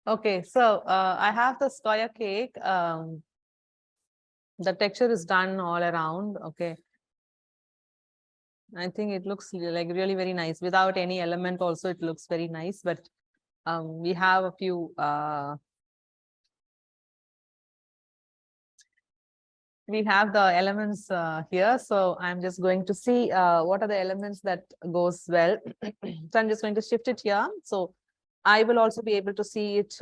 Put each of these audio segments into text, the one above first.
Okay, so I have the square cake. The texture is done all around. Okay. I think it looks like really very nice. Without any element also, it looks very nice. But we have a few we have the elements here. So I'm just going to see what are the elements that goes well. So I'm just going to shift it here. So I will also be able to see it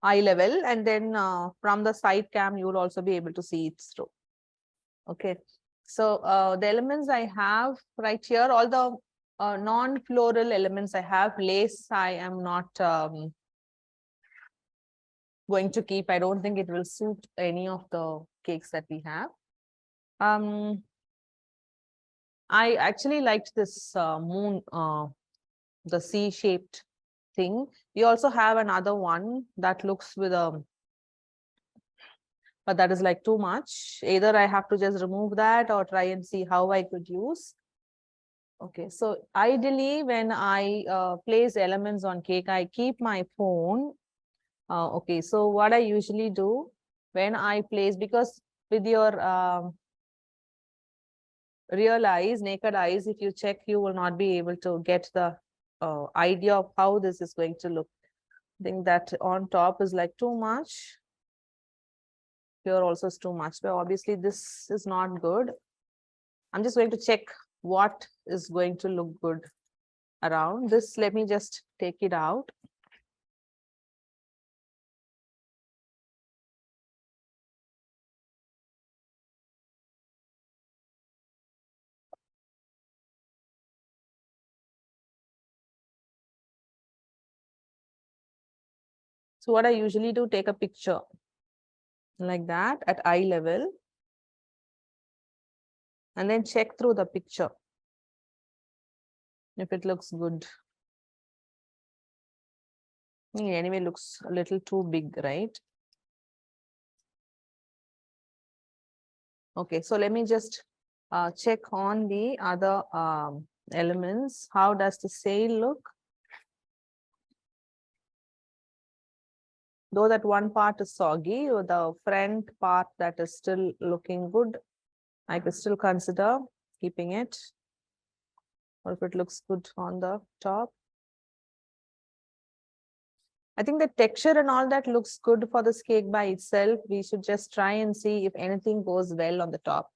eye level, and then from the side cam, you will also be able to see it through. Okay. So the elements I have right here, all the non-floral elements I have. Lace I am not going to keep. I don't think it will suit any of the cakes that we have. I actually liked this moon, the C-shaped thing. We also have another one that looks with a, but that is like too much. Either I have to just remove that or try and see how I could use. Okay, so ideally when I place elements on cake, I keep my phone. Okay, so what I usually do when I place, because with your real eyes, naked eyes, if you check, you will not be able to get the idea of how this is going to look. I think that on top is like too much. Here also is too much, but obviously this is not good. I'm just going to check what is going to look good around this. Let me just take it out. So what I usually do, take a picture like that at eye level, and then check through the picture if it looks good. Anyway, looks a little too big, right? Okay, so let me just check on the other elements. How does the sail look? Though that one part is soggy, or the front part that is still looking good, I could still consider keeping it. Or if it looks good on the top. I think the texture and all that looks good for this cake by itself. We should just try and see if anything goes well on the top.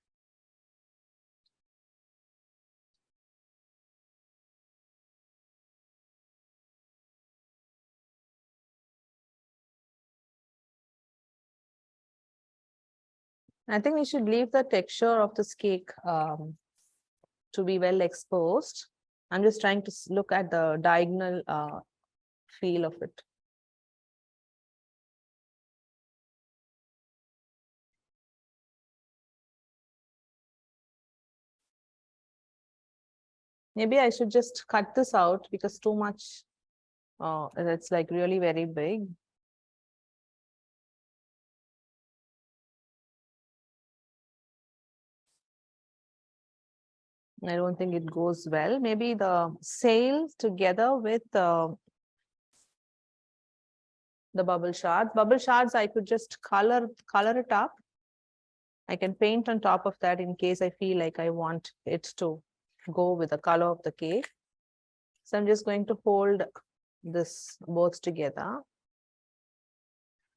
I think we should leave the texture of this cake to be well exposed. I'm just trying to look at the diagonal feel of it. Maybe I should just cut this out because too much, it's like really very big. I don't think it goes well. Maybe the sail together with the bubble shards. Bubble shards, I could just color it up. I can paint on top of that in case I feel like I want it to go with the color of the cake. So I'm just going to hold this both together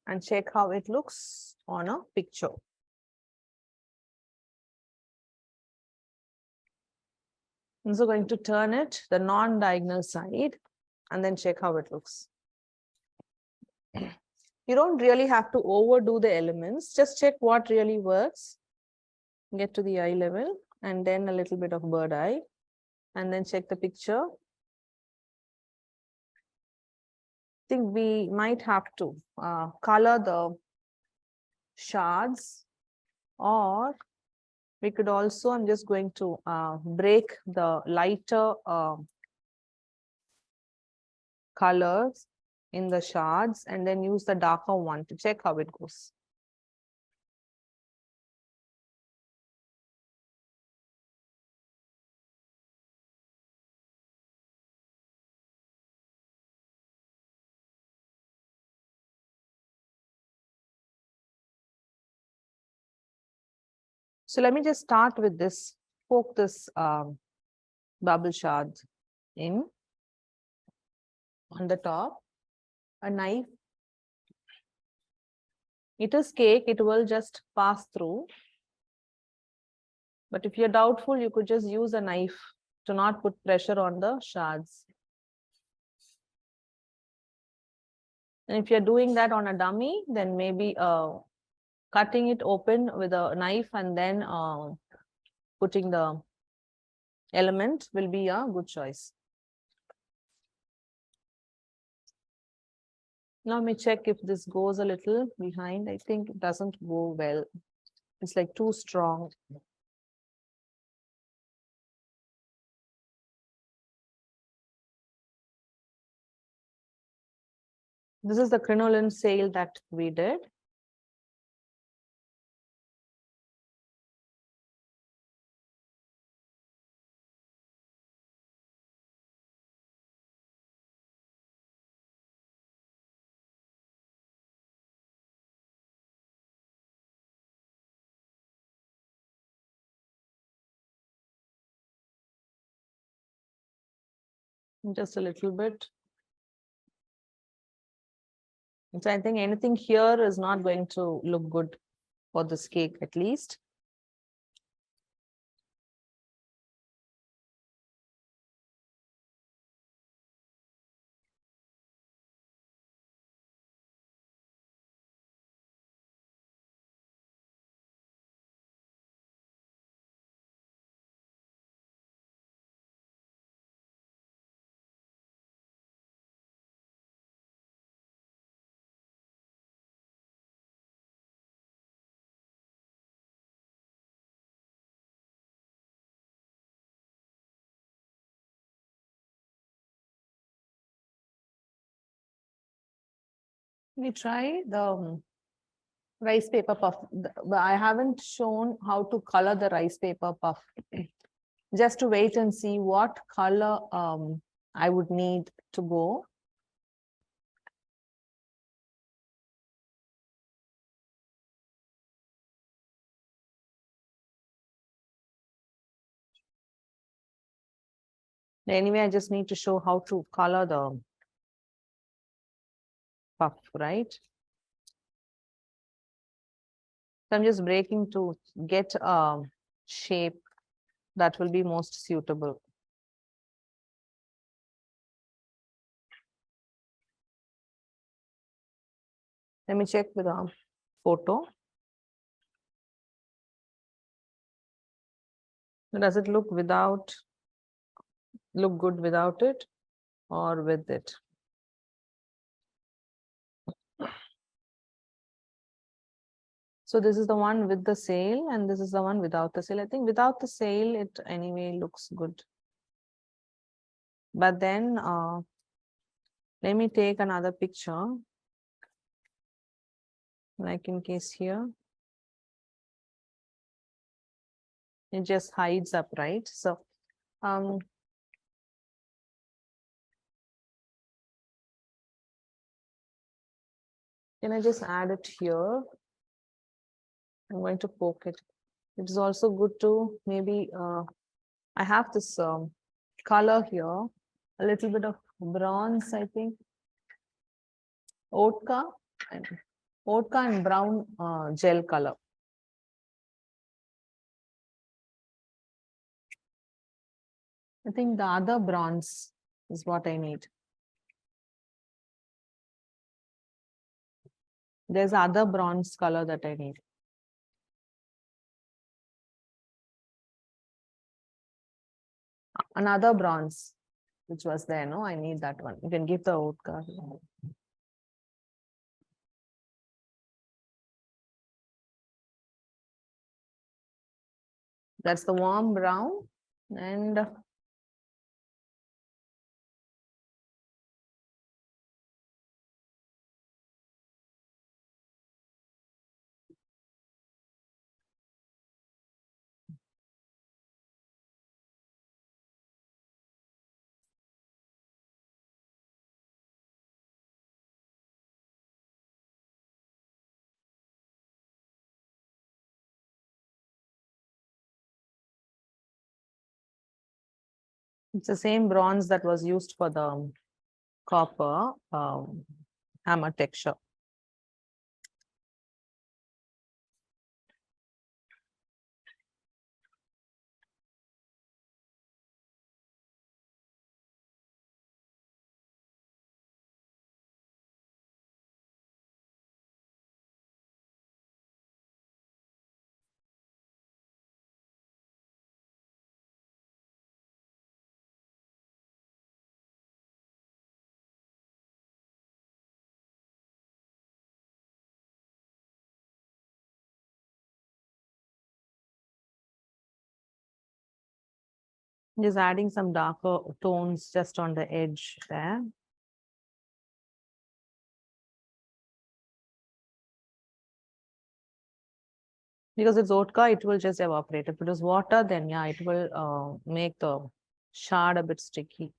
and check how it looks on a picture. I'm also going to turn it the non-diagonal side and then check how it looks. You don't really have to overdo the elements. Just check what really works. Get to the eye level and then a little bit of bird eye and then check the picture. I think we might have to color the shards, or we could also, I'm just going to break the lighter colors in the shards and then use the darker one to check how it goes. So let me just start with this, poke this bubble shard in on the top, a knife. It is cake, it will just pass through. But if you're doubtful, you could just use a knife to not put pressure on the shards. And if you're doing that on a dummy, then maybe cutting it open with a knife and then putting the element will be a good choice. Now let me check if this goes a little behind. I think it doesn't go well. It's like too strong. This is the crinoline sail that we did. Just a little bit. So I think anything here is not going to look good for this cake, at least. We try the rice paper puff. I haven't shown how to color the rice paper puff. Just to wait and see what color I would need to go. Anyway, I just need to show how to color the puff, right? So I'm just breaking to get a shape that will be most suitable. Let me check with a photo. Does it look good without it or with it? So this is the one with the sail and this is the one without the sail. I think without the sail, it anyway looks good. But then let me take another picture. Like in case here. It just hides up, right? So can I just add it here? I'm going to poke it. It is also good to maybe I have this color here, a little bit of bronze, I think. Oatka and brown gel color. I think the other bronze is what I need. There's other bronze color that I need. Another bronze, which was there, no? I need that one. You can give the Oatka. That's the warm brown and It's the same bronze that was used for the copper hammer texture. Just adding some darker tones just on the edge there. Because it's vodka, it will just evaporate. If it is water, then yeah, it will make the shard a bit sticky.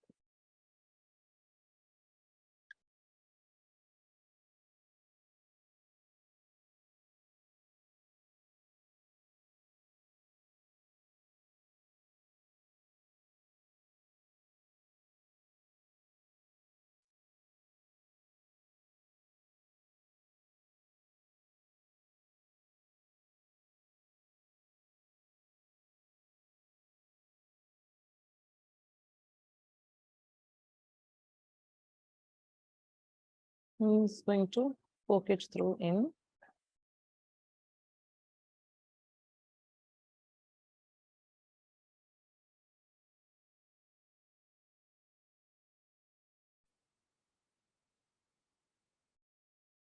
He's going to poke it through in.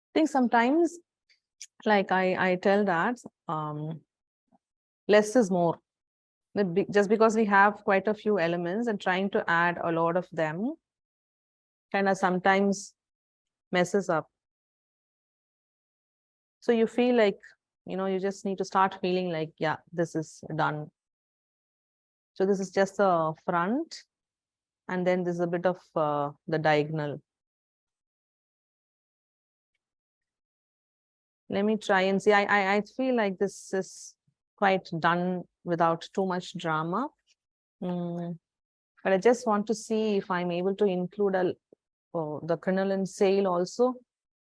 I think sometimes, like I tell that less is more. Just because we have quite a few elements and trying to add a lot of them kind of sometimes messes up. So you feel like, you just need to start feeling like, yeah, this is done. So this is just the front, and then there's a bit of the diagonal. Let me try and see. I feel like this is quite done without too much drama. But I just want to see if I'm able to include the crinoline sail also.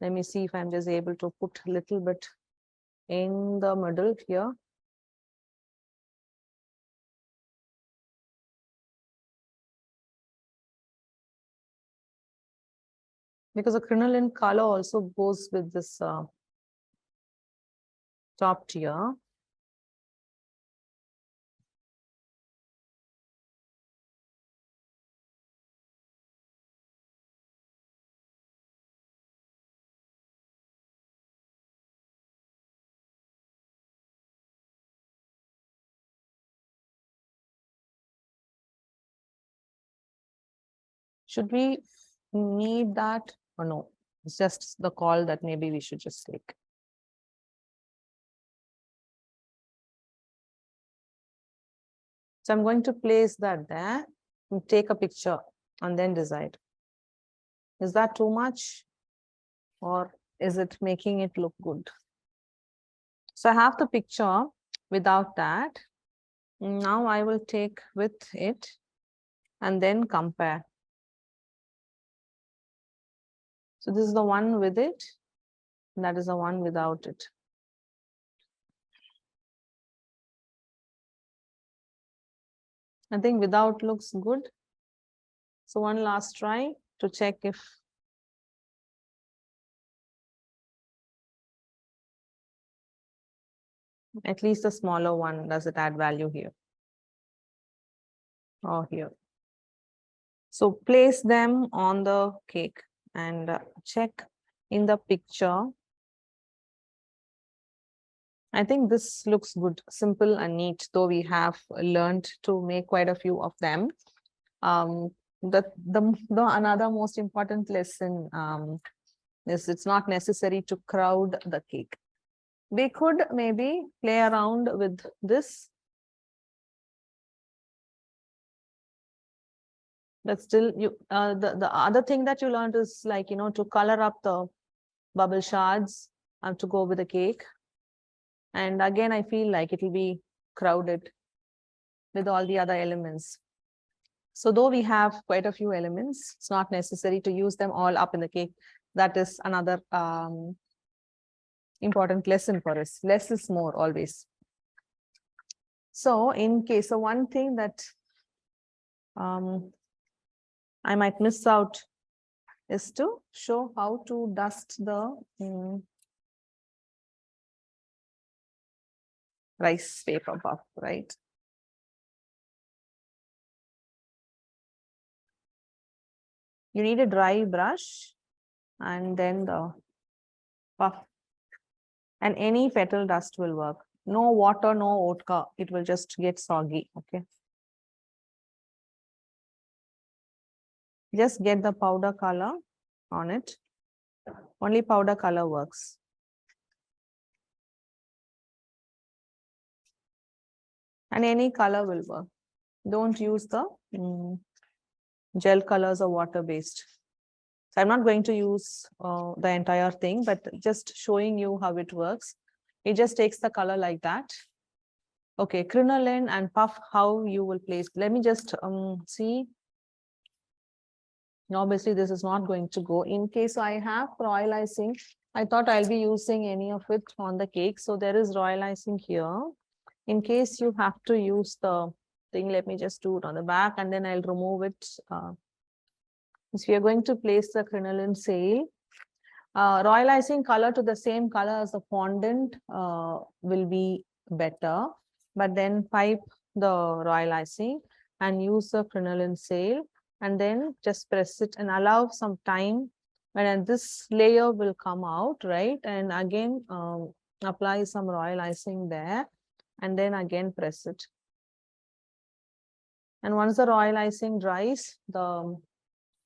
Let me see if I'm just able to put a little bit in the middle here. Because the crinoline color also goes with this top tier. Should we need that or no? It's just the call that maybe we should just take. So I'm going to place that there and take a picture and then decide. Is that too much or is it making it look good? So I have the picture without that. Now I will take with it and then compare. So this is the one with it, and that is the one without it. I think without looks good. So one last try to check if at least the smaller one, does it add value here or here? So place them on the cake and check in the picture. I think this looks good, simple and neat, though we have learned to make quite a few of them. The another most important lesson is it's not necessary to crowd the cake. We could maybe play around with this, but still you the other thing that you learned is like, to color up the bubble shards and to go with the cake. And again, I feel like it will be crowded with all the other elements. So though we have quite a few elements, it's not necessary to use them all up in the cake. That is another important lesson for us. Less is more always. So in case, so one thing that I might miss out is to show how to dust the rice paper puff, right? You need a dry brush and then the puff, and any petal dust will work. No water, no vodka, it will just get soggy. Okay, just get the powder color on it. Only powder color works. And any color will work. Don't use the gel colors or water based. So I'm not going to use the entire thing, but just showing you how it works. It just takes the color like that. Okay, crinoline and puff, how you will place. Let me just see. Obviously, this is not going to go. In case I have royal icing, I thought I'll be using any of it on the cake. So there is royal icing here. In case you have to use the thing, let me just do it on the back and then I'll remove it. If we are going to place the crinoline sail, royal icing color to the same color as the fondant will be better, but then pipe the royal icing and use the crinoline sail and then just press it and allow some time when this layer will come out, right? And again apply some royal icing there and then again press it. And once the royal icing dries, the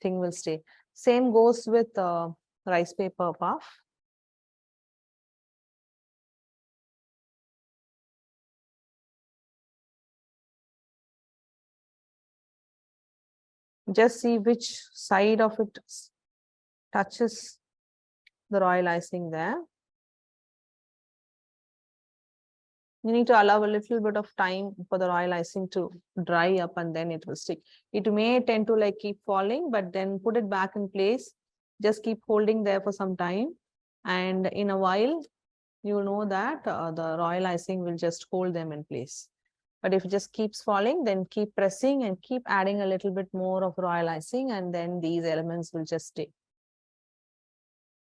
thing will stay. Same goes with rice paper puff. Just see which side of it touches the royal icing there. You need to allow a little bit of time for the royal icing to dry up and then it will stick. It may tend to like keep falling, but then put it back in place. Just keep holding there for some time. And in a while, you know that the royal icing will just hold them in place. But if it just keeps falling, then keep pressing and keep adding a little bit more of royal icing and then these elements will just stay.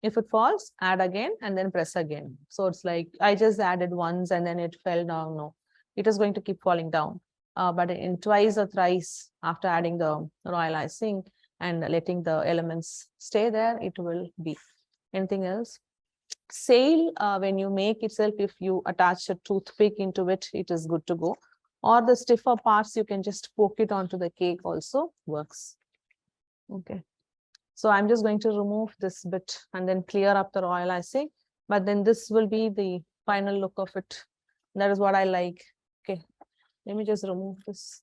If it falls, add again and then press again. So it's like I just added once and then it fell down. No, it is going to keep falling down. But in twice or thrice after adding the royal icing and letting the elements stay there, it will be. Anything else? Sail, when you make itself, if you attach a toothpick into it, it is good to go. Or the stiffer parts, you can just poke it onto the cake also works. Okay. So I'm just going to remove this bit and then clear up the royal icing. But then this will be the final look of it. That is what I like. Okay. Let me just remove this.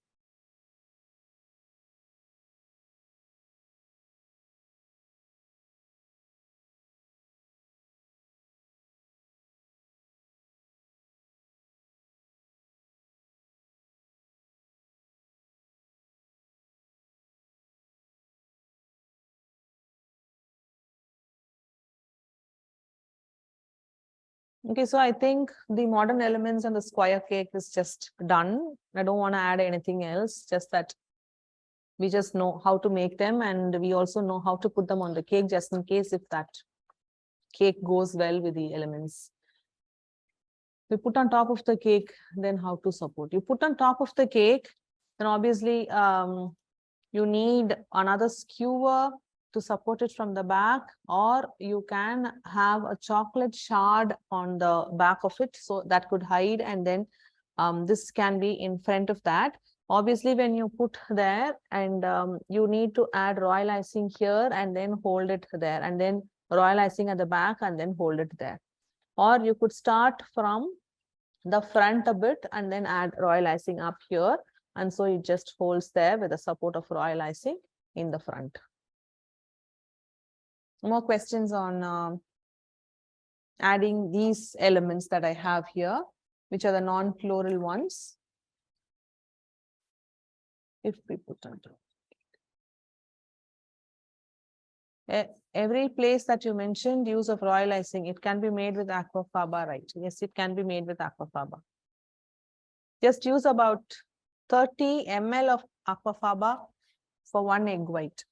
Okay, so I think the modern elements and the square cake is just done. I don't want to add anything else, just that we just know how to make them and we also know how to put them on the cake just in case if that cake goes well with the elements. We put on top of the cake, then how to support. You put on top of the cake, then obviously you need another skewer to support it from the back, or you can have a chocolate shard on the back of it, so that could hide, and then this can be in front of that. Obviously, when you put there and you need to add royal icing here and then hold it there, and then royal icing at the back and then hold it there. Or you could start from the front a bit and then add royal icing up here. And so it just holds there with the support of royal icing in the front. More questions on adding these elements that I have here, which are the non-floral ones. If we put on top. Every place that you mentioned, use of royal icing, it can be made with aquafaba, right? Yes, it can be made with aquafaba. Just use about 30 ml of aquafaba for 1 egg white.